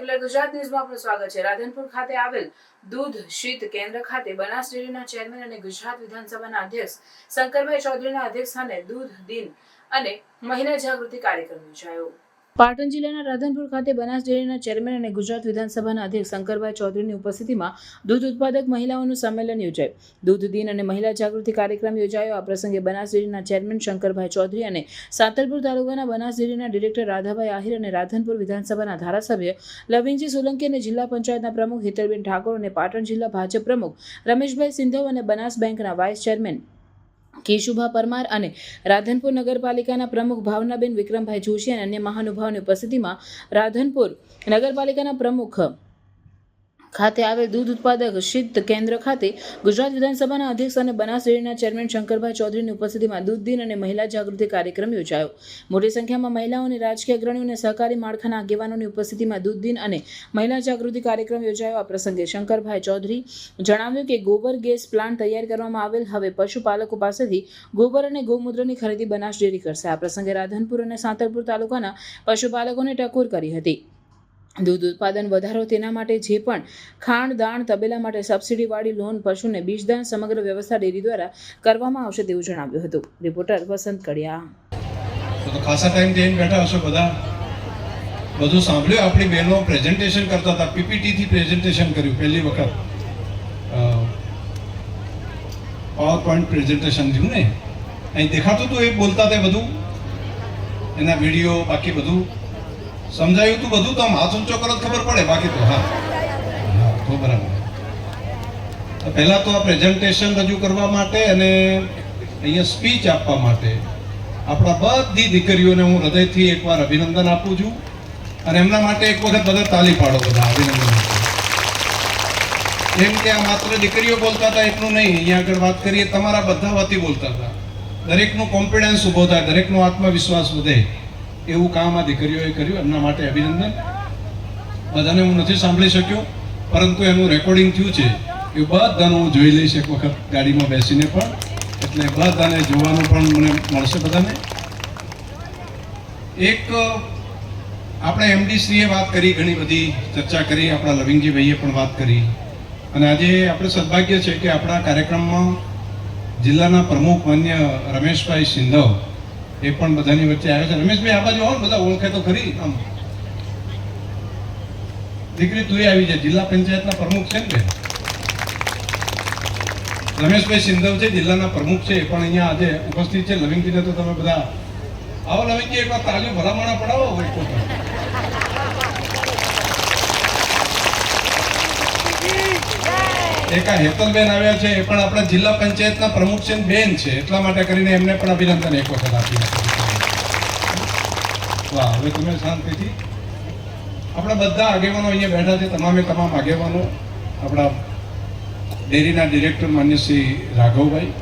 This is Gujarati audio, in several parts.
સેક્યુલર ગુજરાત ન્યૂઝમાં આપનું સ્વાગત છે। રાધનપુર ખાતે આવેલ દૂધ શીત કેન્દ્ર ખાતે બનાસ ડેરીના ચેરમેન અને ગુજરાત વિધાનસભાના અધ્યક્ષ શંકરભાઈ ચૌધરીના અધ્યક્ષસ્થાને દૂધ દિન અને મહિલા જાગૃતિ કાર્યક્રમ યોજાયો। પાટણ જિલ્લાના રાધનપુર ખાતે બનાસ ડેરીના ચેરમેન અને ગુજરાત વિધાનસભાના અધ્યક્ષ શંકરભાઈ ચૌધરીની ઉપસ્થિતિમાં દૂધ ઉત્પાદક મહિલાઓનું સંમેલન યોજાયું। દૂધ દિન અને મહિલા જાગૃતિ કાર્યક્રમ યોજાયો। આ પ્રસંગે બનાસ ડેરીના ચેરમેન શંકરભાઈ ચૌધરી અને સાતલપુર તાલુકાના બનાસ ડેરીના ડિરેક્ટર રાધાભાઈ આહિર અને રાધનપુર વિધાનસભાના ધારાસભ્ય લવિંગજી સોલંકી અને જિલ્લા પંચાયતના પ્રમુખ હિતલબેન ઠાકોર અને પાટણ જિલ્લા ભાજપ પ્રમુખ રમેશભાઈ સિંધવ અને બનાસ બેંકના વાઇસ ચેરમેન કેશુભા પરમાર અને રાધનપુર નગરપાલિકાના પ્રમુખ ભાવનાબેન વિક્રમભાઈ જોશી અને અન્ય મહાનુભાવોની ઉપસ્થિતિમાં રાધનપુર નગરપાલિકાના પ્રમુખ ખાતે આવેલ દૂધ ઉત્પાદક શીત કેન્દ્ર ખાતે ગુજરાત વિધાનસભાના અધ્યક્ષ અને બનાસ ડેરીના ચેરમેન શંકરભાઈ ચૌધરીની ઉપસ્થિતિમાં દૂધ દિન અને મહિલા જાગૃતિ કાર્યક્રમ યોજાયો। મોટી સંખ્યામાં મહિલાઓ અને રાજકીય અગ્રણીઓ અને સહકારી માળખાના આગેવાનોની ઉપસ્થિતિમાં દૂધ દિન અને મહિલા જાગૃતિ કાર્યક્રમ યોજાયો। આ પ્રસંગે શંકરભાઈ ચૌધરી જણાવ્યું કે ગોબર ગેસ પ્લાન્ટ તૈયાર કરવામાં આવેલ હવે પશુપાલકો પાસેથી ગોબર અને ગૌમૂત્રની ખરીદી બનાસ ડેરી કરશે। આ પ્રસંગે રાધનપુર અને સાતલપુર તાલુકાના પશુપાલકોને ટકોર કરી હતી। દૂધ ઉત્પાદન વધારો તેના માટે જે પણ ખાંડ દાણ તબેલા માટે સબસિડીવાળી લોન પશુને બીજદાન સમગ્ર વ્યવસ્થા ડેરી દ્વારા કરવામાં આવશે તેવું જણાવ્યું હતું। રિપોર્ટર વસંત કડિયા। તો ખાસા ટાઈમ જઈને બેઠા હશો બધા, બધું સાંભળ્યું। આપણી બહેનો પ્રેઝન્ટેશન કરતા હતા, પીપીટી થી પ્રેઝન્ટેશન કર્યું પહેલી વખત, પાવર પોઈન્ટ પ્રેઝન્ટેશન થયું ને, અહીં દેખાતું હતું એ બોલતા હતા બધું, એના વિડીયો બાકી બધું સમજાયું તું બધું। તો આમ હાથ ઊંચો કરો ખબર પડે, બાકી તો હા તો બરાબર। તો પહેલા તો આ પ્રેઝન્ટેશન રજૂ કરવા માટે અને અહીંયા સ્પીચ આપવા માટે આપણા બધી દીકરીઓને હું હૃદયથી એકવાર અભિનંદન આપું છું અને એમના માટે એક વખત બધા તાલી પાડો, બધા અભિનંદન આપો। કેમ કે આ માત્ર દીકરીઓ બોલતા હતા એટલું નહીં, અહીંયા આગળ વાત કરીએ તમારા બધા વતી બોલતા હતા। દરેકનું કોન્ફિડન્સ ઊભો થાય, દરેકનો આત્મવિશ્વાસ વધે, એવું કામ આ દીકરીઓએ કર્યું, એમના માટે અભિનંદન। બધાને હું નથી સાંભળી શક્યો, પરંતુ એનું રેકોર્ડિંગ થયું છે, એ બધાનું હું જોઈ લઈશ એક વખત ગાડીમાં બેસીને પણ, એટલે બધાને જોવાનું પણ મને મળશે બધાને। એક આપણે એમડી શ્રીએ વાત કરી, ઘણી બધી ચર્ચા કરી, આપણા લવિંગજી ભાઈએ પણ વાત કરી, અને આજે આપણે સદભાગ્ય છે કે આપણા કાર્યક્રમમાં જિલ્લાના પ્રમુખ માન્ય રમેશભાઈ સિંધવ એ પણ બધાની વચ્ચે આવ્યા છે। રમેશભાઈ આ બાજુ આવો, બધા ઓળખે તો ખરી, આમ દીકરી તું આવી જાય, જિલ્લા પંચાયતના પ્રમુખ છે ને રમેશભાઈ સિંધવ છે, જિલ્લાના પ્રમુખ છે, એ પણ અહીંયા આજે ઉપસ્થિત છે। લવિંગજીને તો તમે બધા આવો, લવિંગજી એકવાર તાલીઓ ભલામણા પડાવો હોય તો। એક આ હેતલબેન આવ્યા છે, એ પણ આપણા જિલ્લા પંચાયતના પ્રમુખ છે, બેન છે, એટલા માટે કરીને એમને પણ અભિનંદન એક વખત આપી। વાહ, હવે તમે શાંતિથી, આપણા બધા આગેવાનો અહીંયા બેઠા છે, તમામે તમામ આગેવાનો, આપણા ડેરીના ડિરેક્ટર માન્ય શ્રી રાઘવભાઈ,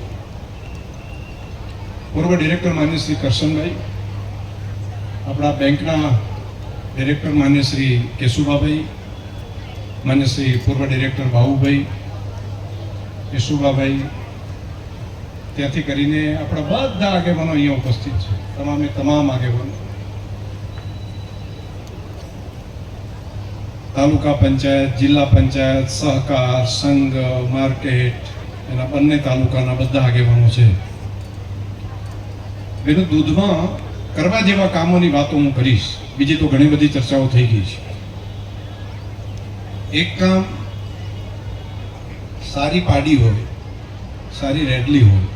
પૂર્વ ડિરેક્ટર માન્ય શ્રી કરશનભાઈ, આપણા બેંકના ડિરેક્ટર માન્ય શ્રી કેશુભાભાઈ, માન્ય શ્રી પૂર્વ ડિરેક્ટર બાબુભાઈ, કેશુભાભાઈ, ત્યાંથી કરીને આપણા બધા આગેવાનો અહીંયા ઉપસ્થિત છે, તમામે તમામ આગેવાનો, તાલુકા પંચાયત, જિલ્લા પંચાયત, સહકાર, સંઘ, માર્કેટ, એના બંને તાલુકાના બધા આગેવાનો છે। એનું દૂધમાં કરવા જેવા કામોની વાતો હું કરીશ, બીજી તો ઘણી બધી ચર્ચાઓ થઈ ગઈ છે। એક કામ, સારી પાડી હોય, સારી રેડલી હોય,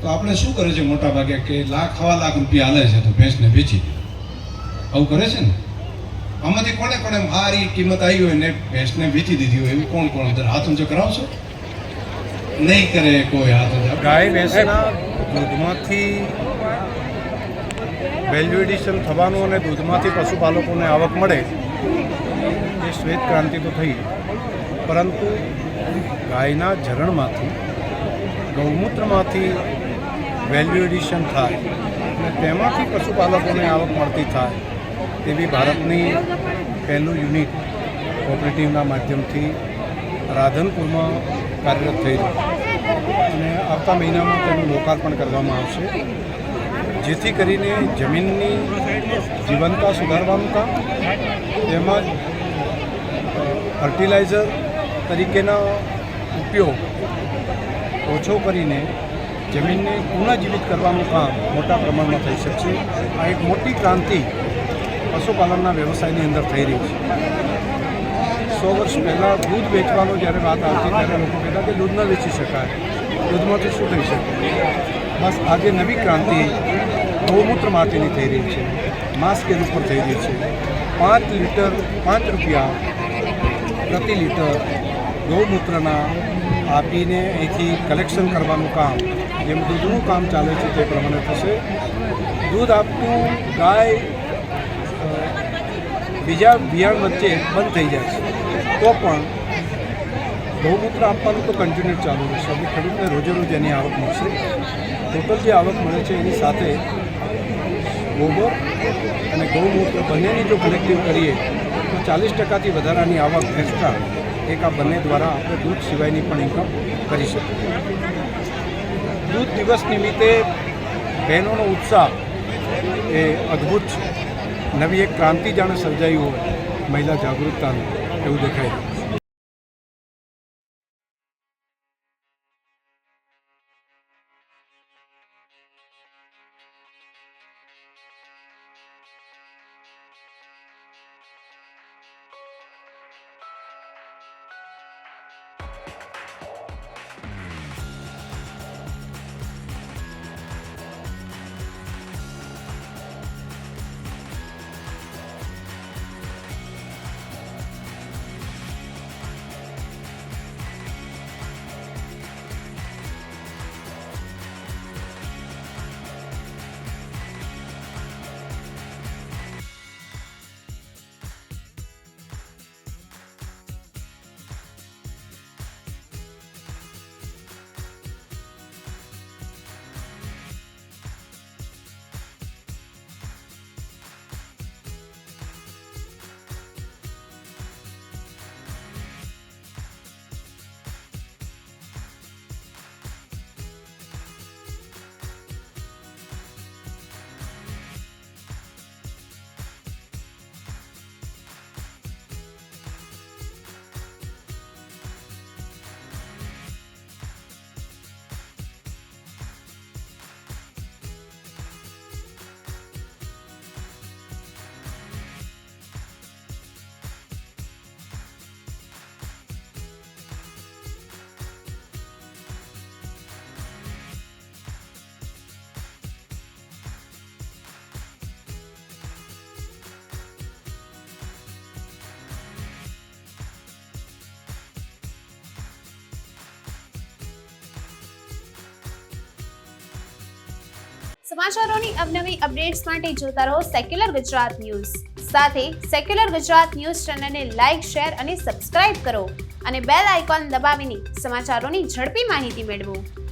તો આપણે શું કરે છે મોટા ભાગે કે લાખ રૂપિયા હાલે છે તો ભેંસને વેચી દે, આવું કરે છે ને। આમાંથી કોને કોને સારી કિંમત આવી હોય ને ભેંસને વેચી દીધી હોય, એવું કોણ કોણ અંદર હાથ ઊંચો કરાવશો? નહીં કરે કોઈ હાથ ઊંચો। ગાય ભેંસના દૂધમાંથી વેલ્યુ એડિશન થવાનું અને દૂધમાંથી પશુપાલકોને આવક મળે, એ શ્વેત ક્રાંતિ તો થઈ, પરંતુ ગાયના ઝરણમાંથી, ગૌમૂત્રમાંથી વેલ્યુ એડિશન થાય અને તેમાંથી પશુપાલકોને આવક મળતી થાય, તેવી ભારતની પહેલું યુનિટ કોઓપરેટિવના માધ્યમથી રાધનપુરમાં કાર્યરત થઈ રહ્યું, અને આવતા મહિનામાં તેનું લોકાર્પણ કરવામાં આવશે, જેથી કરીને જમીનની જીવંતતા સુધારવાનું કામ તેમજ ફર્ટિલાઇઝર તરીકેનો ઉપયોગ ઓછો કરીને જમીનને પુનઃજીવિત કરવાનું કામ મોટા પ્રમાણમાં થઈ શકશે. આ એક મોટી ક્રાંતિ પશુપાલનના વ્યવસાયની અંદર થઈ રહી છે. 100 વર્ષ પહેલાં દૂધ વેચવાનો જ્યારે વાત આવતી ત્યારે લોકો કહેતા કે દૂધ ન વેચી શકાય, દૂધમાંથી શું થઈ શકે. બસ આજે નવી ક્રાંતિ ગૌમૂત્ર માટેની થઈ રહી છે, માસ સ્કેલ ઉપર થઈ રહી છે. 5 રૂપિયા પ્રતિ લીટર ગૌમૂત્રના આપીને અહીંથી કલેક્શન કરવાનું કામ, જેમ દૂધનું કામ ચાલે છે તે પ્રમાણે થશે. દૂધ આપતું ગાય બીજા બિયાણ વચ્ચે બંધ થઈ જાય છે તો પણ ગૌમૂત્ર આપવાનું તો કન્ટિન્યુ ચાલુ રહેશે. એટલે ખેડૂતને રોજે રોજ એની આવક મળશે. ટોટલ જે આવક મળે છે એની સાથે ગોબર અને ગૌમૂત્ર બંનેની જો કલેક્ટિવ કરીએ તો 40%થી વધારાની આવક એક્સ્ટ્રા એક આ બંને દ્વારા આપણે દૂધ સિવાયની પણ ઇન્કમ કરી શકીએ. દૂધ દિવસ નિમિત્તે બહેનોનો ઉત્સાહ એ અદ્ભુત છે. નવી એક ક્રાંતિ જાણે સર્જાયું હોય મહિલા જાગૃતતાનું એવું દેખાય રહ્યું છે. સમાચારોની અવનવી અપડેટ્સ માટે જોતા રહો સેક્યુલર ગુજરાત ન્યૂઝ. સાથે સેક્યુલર ગુજરાત ન્યૂઝ ચેનલને લાઇક, શેર અને સબસ્ક્રાઇબ કરો અને બેલ આઇકોન દબાવીને સમાચારોની ઝડપી માહિતી મેળવો.